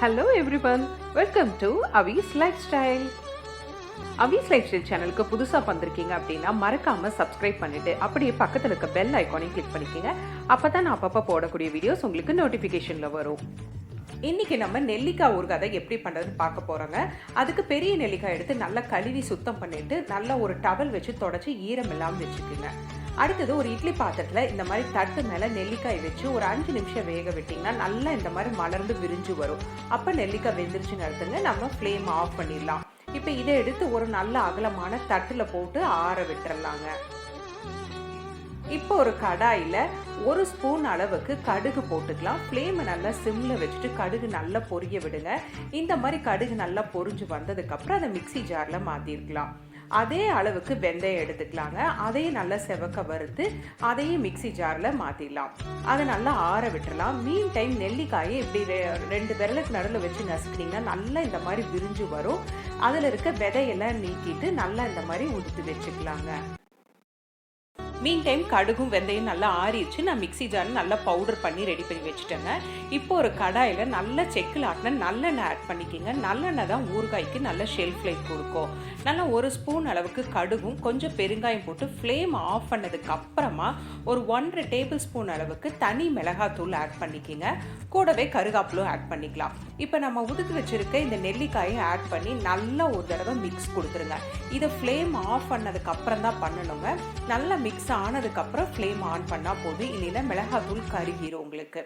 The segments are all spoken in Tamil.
Hello everyone, welcome to Avis Lifestyle. Avis Lifestyle சேனலுக்கு புதுசா வந்திருக்கீங்க அப்படின்னா மறக்காம சப்ஸ்கிரைப் பண்ணிட்டு அப்படியே பக்கத்துல இருக்க பெல் ஐகானையும் கிளிக் பண்ணிக்கங்க. அப்பதான் நான் அப்பப்ப போடக்கூடிய வீடியோஸ் உங்களுக்கு நோட்டிபிகேஷன்ல வரும். இன்னைக்கு நம்ம நெல்லிக்காய் ஊறுகாய் எப்படி பண்றதுன்னு பார்க்க போறோங்க. அதுக்கு பெரிய நெல்லிக்காய் எடுத்து நல்லா கழுவி சுத்தம் பண்ணிட்டு நல்லா ஒரு டவல் வச்சு தொடச்சி ஈரம் இல்லாமல் வச்சுக்கோங்க. அடுத்தது ஒரு இட்லி பாத்திரத்தில் இந்த மாதிரி தட்டு மேலே நெல்லிக்காய் வச்சு ஒரு 5 நிமிஷம் வேக விட்டிங்கன்னா நல்லா இந்த மாதிரி மலர்ந்து விரிஞ்சு வரும். அப்போ நெல்லிக்காய் வெந்துருச்சுன்னு அர்த்தங்க. நம்ம ஃப்ளேம் ஆஃப் பண்ணிடலாம். இப்போ இதை எடுத்து ஒரு நல்ல அகலமான தட்டில் போட்டு ஆற விட்டுறலாங்க. இப்போ ஒரு கடாயில் 1 ஸ்பூன் அளவுக்கு கடுகு போட்டுக்கலாம். ஃப்ளேமை நல்லா சிம்மில் வச்சுட்டு கடுகு நல்லா பொரிய விடுங்க. இந்த மாதிரி கடுகு நல்லா பொரிஞ்சு வந்ததுக்கப்புறம் அதை மிக்சி ஜாரில் மாற்றிருக்கலாம். அதே அளவுக்கு வெந்தயம் எடுத்துக்கலாங்க. அதையும் நல்லா செவக்க வறுத்து அதையும் மிக்சி ஜாரில் மாற்றிடலாம். அதை நல்லா ஆற விட்டுறலாம். மீன் டைம் நெல்லிக்காயை இப்படி 2 விரலுக்கு நடுவில் வச்சு நசுக்கினீங்கன்னா நல்லா இந்த மாதிரி விரிஞ்சு வரும். அதில் இருக்க விதையெல்லாம் நீக்கிட்டு நல்லா இந்த மாதிரி உதுத்து வச்சுக்கலாங்க. மீன் டைம் கடுகும் வெந்தயம் நல்லா ஆறிடுச்சு. நான் மிக்சி ஜாரில் நல்லா பவுடர் பண்ணி ரெடி பண்ணி வச்சுட்டேங்க. இப்போ ஒரு கடாயில் நல்லா செக்கில் ஆட்டின நல்லெண்ணெய் ஆட் பண்ணிக்கிங்க. நல்லெண்ணெய் தான் ஊறுகாய்க்கு நல்ல ஷெல்ஃப் லைஃப் கொடுக்கும். நல்லா 1 ஸ்பூன் அளவுக்கு கடுகும் கொஞ்சம் பெருங்காயம் போட்டு ஃப்ளேம் ஆஃப் பண்ணதுக்கு அப்புறமா ஒரு 1½ டேபிள் ஸ்பூன் அளவுக்கு தனி மிளகாத்தூள் ஆட் பண்ணிக்கிங்க. கூடவே கருகாப்பிலும் ஆட் பண்ணிக்கலாம். இப்போ நம்ம உதுத்து வச்சுருக்க இந்த நெல்லிக்காயை ஆட் பண்ணி நல்லா ஒரு தடவை மிக்ஸ் கொடுத்துருங்க. இதை ஃப்ளேம் ஆஃப் பண்ணதுக்கு அப்புறம் தான் பண்ணணுங்க. நல்லா மிக்ஸ் ஆனதுக்கப்புறம் ஃப்ளேம் ஆன் பண்ணால் போதும். இல்லைன்னா மிளகாத்தூள் கருகிரும் உங்களுக்கு.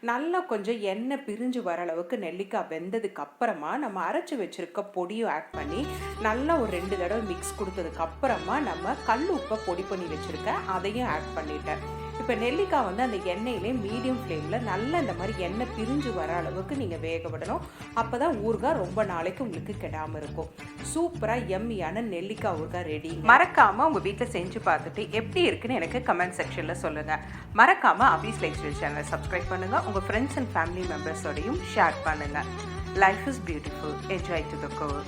நல்லா கொஞ்சம் எண்ணெய் பிரிஞ்சு வர அளவுக்கு நெல்லிக்காய் வெந்ததுக்கு அப்புறமா நம்ம அரைச்சி வச்சுருக்க பொடியும் ஆட் பண்ணி நல்லா ஒரு 2 தடவை மிக்ஸ் கொடுத்ததுக்கு அப்புறமா நம்ம கல் உப்பை பொடி பண்ணி வச்சுருக்கேன், அதையும் ஆட் பண்ணிட்டேன். இப்போ நெல்லிக்காய் அந்த எண்ணெயிலே மீடியம் ஃப்ளேமில் நல்லா இந்த மாதிரி எண்ணெய் பிரிஞ்சு வர அளவுக்கு நீங்கள் வேக விடணும். அப்போ தான் ஊறுகாய் ரொம்ப நாளைக்கு உங்களுக்கு கெடாமல் இருக்கும். சூப்பராக எம்மியான நெல்லிக்காய் ஊறுகாய் ரெடி. மறக்காமல் உங்கள் வீட்டில் செஞ்சு பார்த்துட்டு எப்படி இருக்குன்னு எனக்கு கமெண்ட் செக்ஷனில் சொல்லுங்கள். மறக்காமல் அவிஸ் லைஃப்ஸ்டைல் சேனலை சப்ஸ்கிரைப் பண்ணுங்கள். உங்கள் ஃப்ரெண்ட்ஸ் அண்ட் ஃபேமிலி மெம்பர்ஸோடையும் ஷேர் பண்ணுங்கள். Life is beautiful. Enjoy to the core.